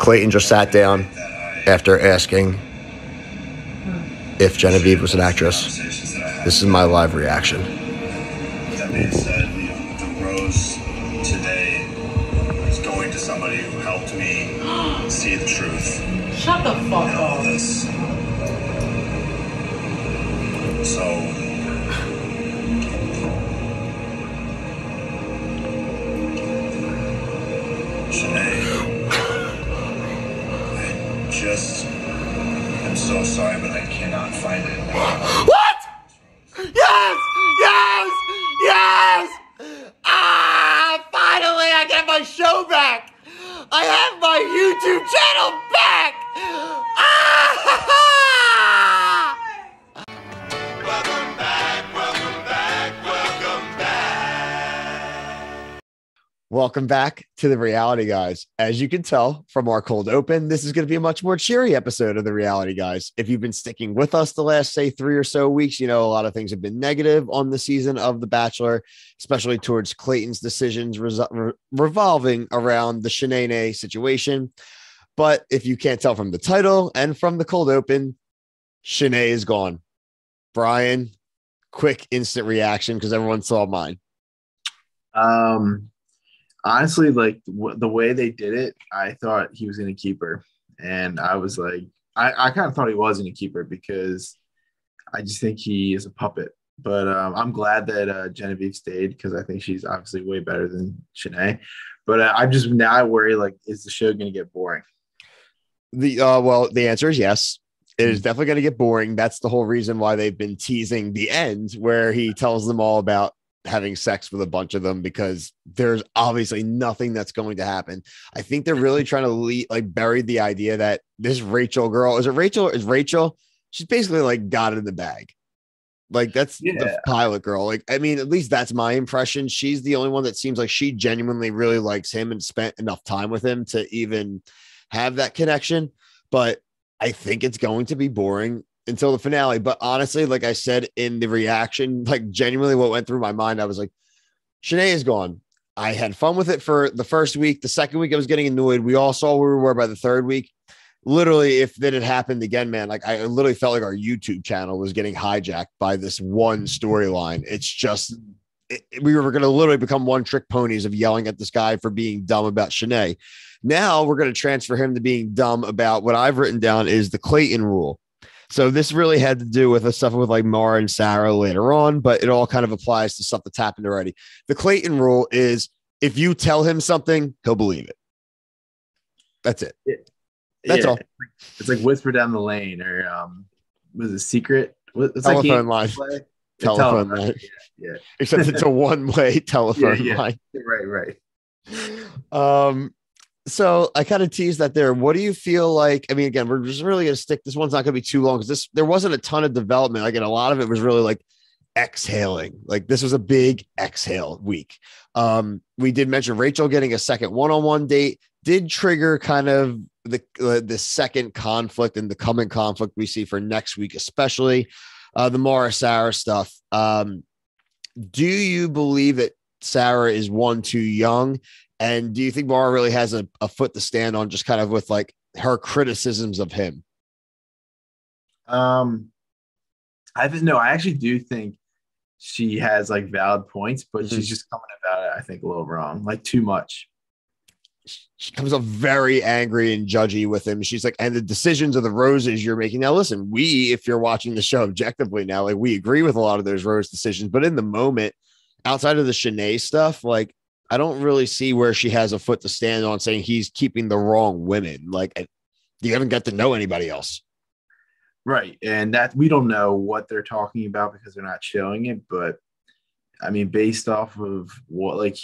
Clayton just sat down after asking if Genevieve was an actress. This is my live reaction. That being said, the rose today is going to somebody who helped me see the truth. Shut the fuck in all up. this. So, Shanae, I just am so sorry, but I cannot find it. What? Yes! Yes! Yes! Ah! Finally, I get my show back! I have my YouTube channel back! Ah! Welcome back, welcome back, welcome back. Welcome back to the Reality Guys. As you can tell from our cold open, this is going to be a much more cheery episode of the Reality Guys. If you've been sticking with us the last, say, 3 or so weeks, you know a lot of things have been negative on the season of The Bachelor, especially towards Clayton's decisions revolving around the Shanae situation. But if you can't tell from the title and from the cold open, Shanae is gone. Brian, quick instant reaction because everyone saw mine. Honestly, like the way they did it, I thought he was going to keep her. And I was like, I kind of thought he was going to keep her because I just think he is a puppet. But I'm glad that Genevieve stayed because I think she's obviously way better than Shanae. But I'm just now worried, like, is the show going to get boring? Well, the answer is yes. It is definitely going to get boring. That's the whole reason why they've been teasing the end where he tells them all about having sex with a bunch of them because there's obviously nothing that's going to happen. I think they're really trying to bury the idea that this Rachel girl, is Rachel? She's basically like got it in the bag. Like that's the pilot girl. Like, I mean, at least that's my impression. She's the only one that seems like she genuinely really likes him and spent enough time with him to even have that connection. But I think it's going to be boring until the finale. But honestly, like I said in the reaction, like genuinely what went through my mind, I was like, Shanae is gone. I had fun with it for the first week. The second week, I was getting annoyed. We all saw where we were by the third week. Literally, if that had happened again, man, like I literally felt like our YouTube channel was getting hijacked by this one storyline. It's just, we were going to literally become one trick ponies of yelling at this guy for being dumb about Shanae. Now we're going to transfer him to being dumb about what I've written down is the Clayton rule. So this really had to do with the stuff with like Mara and Sarah later on, but it all kind of applies to stuff that's happened already. The Clayton rule is if you tell him something, he'll believe it. That's it. That's all. It's like Whisper Down the Lane or was it Secret? It's telephone line. Telephone line. Yeah. Except it's a one-way telephone line. Right. So I kind of teased that there. What do you feel like? I mean, again, we're just really going to stick. This one's not going to be too long because there wasn't a ton of development. Like, and a lot of it was really like exhaling. Like this was a big exhale week. We did mention Rachel getting a second one-on-one date did trigger kind of the second conflict and the coming conflict we see for next week, especially the Mara Sarah stuff. Do you believe that Sarah is one too young? And do you think Mara really has a foot to stand on just kind of with like her criticisms of him? I actually do think she has like valid points, but she's just coming about it, I think, a little wrong, like too much. She comes up very angry and judgy with him. She's like, and the decisions of the roses you're making. Now, listen, if you're watching the show objectively now, like we agree with a lot of those rose decisions, but in the moment, outside of the Shanae stuff, like, I don't really see where she has a foot to stand on saying he's keeping the wrong women. Like, you haven't got to know anybody else. Right. And that we don't know what they're talking about because they're not showing it. But I mean, based off of what, like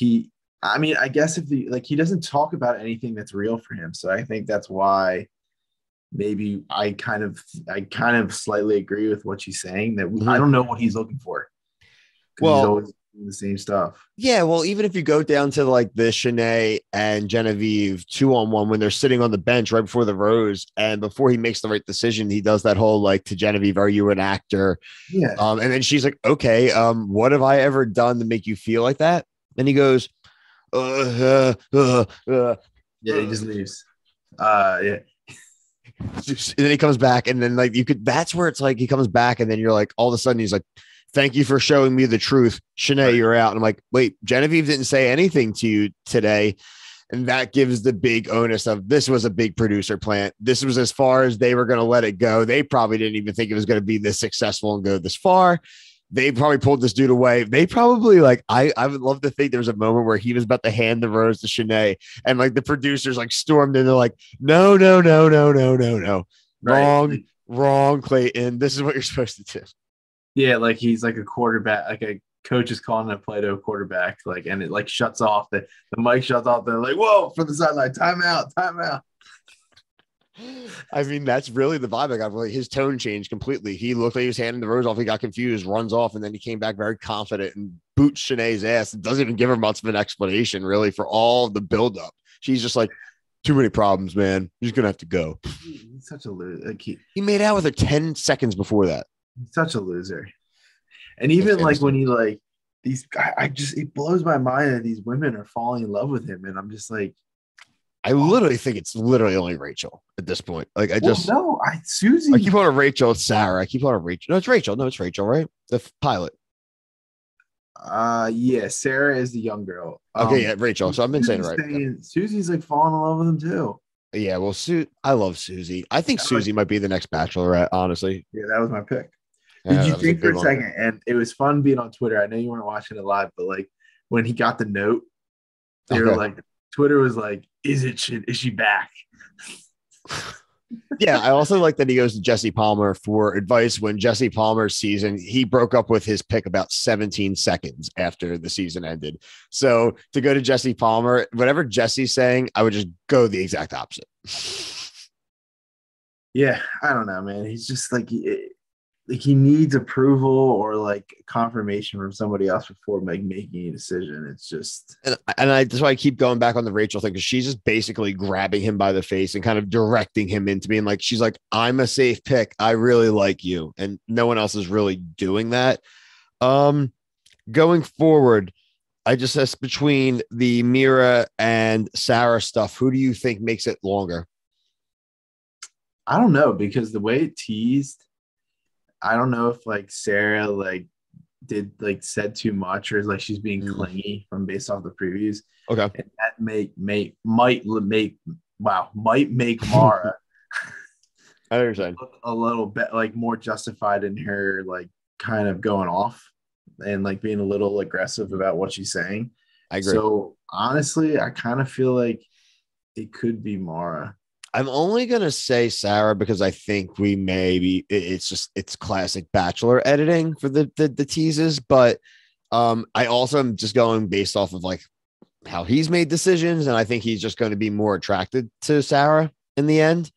I guess if he doesn't talk about anything that's real for him. So I think that's why maybe I kind of slightly agree with what she's saying that I don't know what he's looking for. Well, he's always doing the same stuff. Yeah. Well, even if you go down to like the Shanae and Genevieve 2-on-1, when they're sitting on the bench right before the rose and before he makes the right decision, he does that whole, like, to Genevieve, are you an actor? Yeah. And then she's like, okay, what have I ever done to make you feel like that? And he goes, yeah, he just leaves. Yeah. And then he comes back, and then like that's where it's like he comes back, and then you're like, all of a sudden he's like, thank you for showing me the truth. Shanae, you're out. And I'm like, wait, Genevieve didn't say anything to you today. And that gives the big onus of this was a big producer plant. This was as far as they were going to let it go. They probably didn't even think it was going to be this successful and go this far. They probably pulled this dude away. They probably like, I would love to think there was a moment where he was about to hand the rose to Shanae, and like the producers like stormed in. They're like, no. Right. Wrong, Clayton. This is what you're supposed to do. Yeah, like he's like a quarterback, like a coach is calling a play to a quarterback, like, and it like shuts off. The mic shuts off. They're like, whoa, from the sideline, timeout. I mean, that's really the vibe I got. Really, his tone changed completely. He looked like he was handing the rose off. He got confused, runs off, and then he came back very confident and boots Shanae's ass. It doesn't even give her much of an explanation, really, for all the buildup. She's just like, too many problems, man. You're just gonna have to go. He's such a loser. Like he made out with her 10 seconds before that. He's such a loser. And even like when he like these, it blows my mind that these women are falling in love with him, and I'm just like, I literally think it's literally only Rachel at this point. Like Susie. I keep on Rachel. It's Sarah. I keep on Rachel. No, it's Rachel. No, it's Rachel, right? The pilot. Yeah, Sarah is the young girl. Okay, yeah, Rachel. So I've been saying right. Susie's like falling in love with him too. Yeah, well, I love Susie. I think Susie might be the next Bachelorette, honestly. Yeah, that was my pick. Did you think for a second? And it was fun being on Twitter. I know you weren't watching it live, but like when he got the note, they were like, Twitter was like, is she back? Yeah, I also like that he goes to Jesse Palmer for advice when Jesse Palmer's season, he broke up with his pick about 17 seconds after the season ended. So to go to Jesse Palmer, whatever Jesse's saying, I would just go the exact opposite. Yeah, I don't know, man. He's just like he needs approval or like confirmation from somebody else before making a decision. It's just and that's why I keep going back on the Rachel thing, because she's just basically grabbing him by the face and kind of directing him into being like, she's like, I'm a safe pick. I really like you. And no one else is really doing that. Going forward, I just says between the Mira and Sarah stuff, who do you think makes it longer? I don't know, because the way it teased, I don't know if like Sarah like did like said too much or is like she's being clingy from based off the previews. Okay. And that might make Mara I understand look a little bit like more justified in her like kind of going off and like being a little aggressive about what she's saying. I agree. So honestly, I kind of feel like it could be Mara. I'm only going to say Sarah because I think it's classic Bachelor editing for the teases. But I also am just going based off of like how he's made decisions. And I think he's just going to be more attracted to Sarah in the end.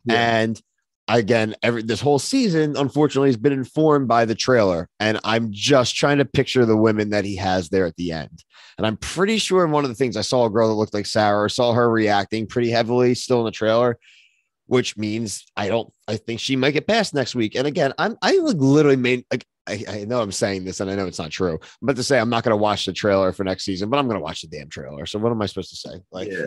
Yeah. And again, this whole season, unfortunately, has been informed by the trailer. And I'm just trying to picture the women that he has there at the end. And I'm pretty sure in one of the things I saw a girl that looked like Sarah, saw her reacting pretty heavily still in the trailer, which means I think she might get past next week. And again, I know I'm saying this and I know it's not true. I'm about to say I'm not going to watch the trailer for next season, but I'm going to watch the damn trailer. So what am I supposed to say? Like, yeah.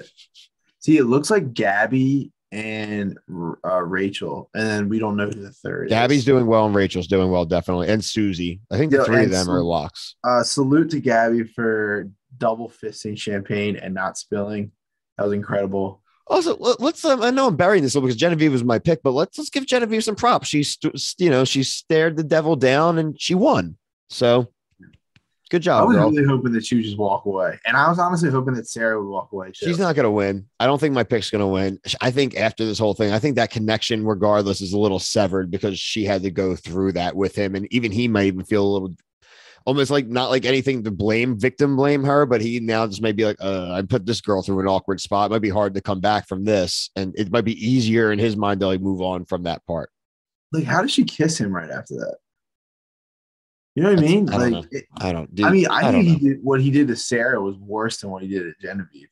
See, it looks like Gabby and Rachel, and then we don't know who the third Gabby's is. doing well and Rachel's doing well, definitely, and Susie. I think the three of them are locks. Salute to Gabby for double fisting champagne and not spilling. That was incredible. Also, let's I know I'm burying this because Genevieve was my pick, but let's give Genevieve some props. She stared the devil down and she won. So good job. I was girl. really hoping that she would just walk away. And I was honestly hoping that Sarah would walk away too. She's not going to win. I don't think my pick's going to win. I think after this whole thing, I think that connection regardless is a little severed because she had to go through that with him. And even he might even feel a little almost like not like anything to victim blame her, but he now just may be like, I put this girl through an awkward spot. It might be hard to come back from this. And it might be easier in his mind to like move on from that part. Like, how did she kiss him right after that? You know what I mean? I think what he did to Sarah was worse than what he did to Genevieve.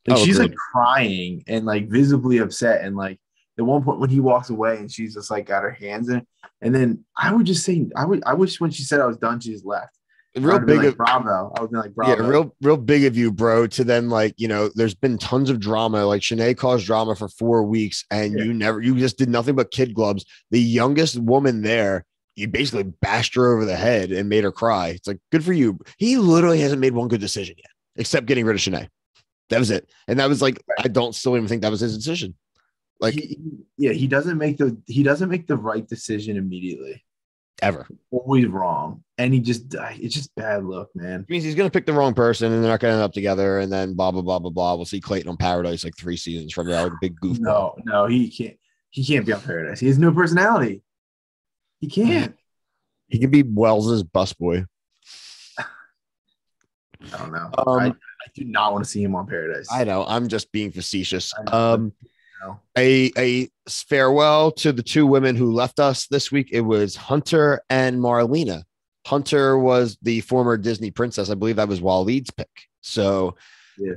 Like, she's agreed. like crying and like visibly upset. And like at one point when he walks away and she's just like got her hands in, and then I would just say, I wish when she said I was done, she just left. real big of Bravo. I would be like yeah, Bravo. real big of you, bro. To then like, there's been tons of drama. Like Shanae caused drama for 4 weeks, and Yeah. you just did nothing but kid gloves. The youngest woman there, you basically bashed her over the head and made her cry. It's like, good for you. He literally hasn't made one good decision yet, except getting rid of Shanae. That was it. And that was like, I don't still even think that was his decision. Like, he doesn't make the right decision immediately. Ever. Always wrong. And it's just bad luck, man. It means he's going to pick the wrong person and they're not going to end up together. And then blah, blah, blah, blah, blah. We'll see Clayton on Paradise like 3 seasons from now, like a big goofball. No, he can't. He can't be on Paradise. He has no personality. He can't. He can be Wells's busboy. I don't know. I do not want to see him on Paradise. I know. I'm just being facetious. A farewell to the 2 women who left us this week. It was Hunter and Marlena. Hunter was the former Disney princess. I believe that was Waleed's pick. So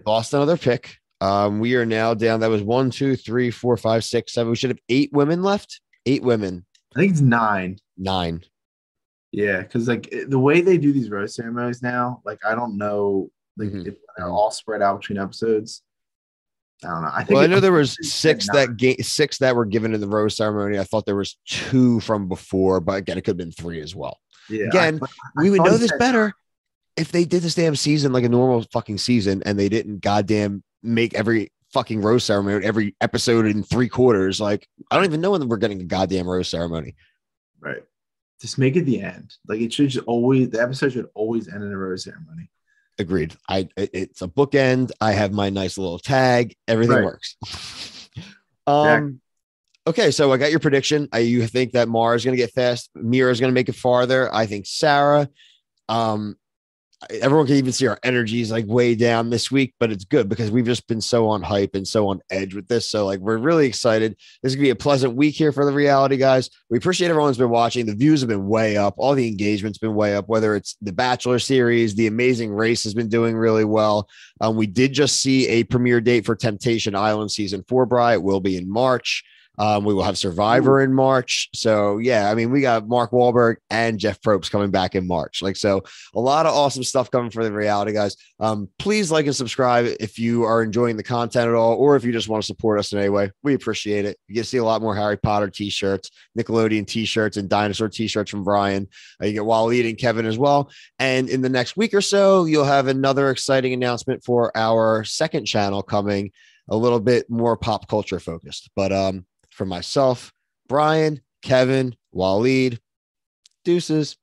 lost another pick. We are now down. That was 1, 2, 3, 4, 5, 6, 7. We should have 8 women left. 8 women. I think it's 9. 9. Yeah, because like the way they do these rose ceremonies now, like I don't know, like if they're all spread out between episodes. I don't know. I know there was 6 that were given in the rose ceremony. I thought there was 2 from before, but again, it could have been 3 as well. Yeah. Again, we would know this better if they did this damn season like a normal fucking season, and they didn't goddamn make every fucking rose ceremony every episode in 3 quarters. Like, I don't even know when we're getting a goddamn rose ceremony. Right. Just make it the end. Like the episode should always end in a rose ceremony. Agreed. It's a bookend. I have my nice little tag. Everything works. Okay, so I got your prediction. You think that Mara is going to get fast. Mira is going to make it farther. I think Sarah. Everyone can even see our energies like way down this week, but it's good because we've just been so on hype and so on edge with this. So like, we're really excited. This is gonna be a pleasant week here for the reality guys. We appreciate everyone's been watching. The views have been way up. All the engagement's been way up, whether it's the Bachelor series, the Amazing Race has been doing really well. We did just see a premiere date for Temptation Island season 4, Bri. It will be in March. We will have Survivor in March. So yeah, I mean, we got Mark Wahlberg and Jeff Probst coming back in March. Like, so a lot of awesome stuff coming for the reality guys. Please like and subscribe if you are enjoying the content at all, or if you just want to support us in any way. We appreciate it. You get to see a lot more Harry Potter t-shirts, Nickelodeon t-shirts, and dinosaur t-shirts from Brian. You get Waleed and Kevin as well. And in the next week or so, you'll have another exciting announcement for our second channel coming, a little bit more pop culture focused. But for myself, Brian, Kevin, Waleed, deuces.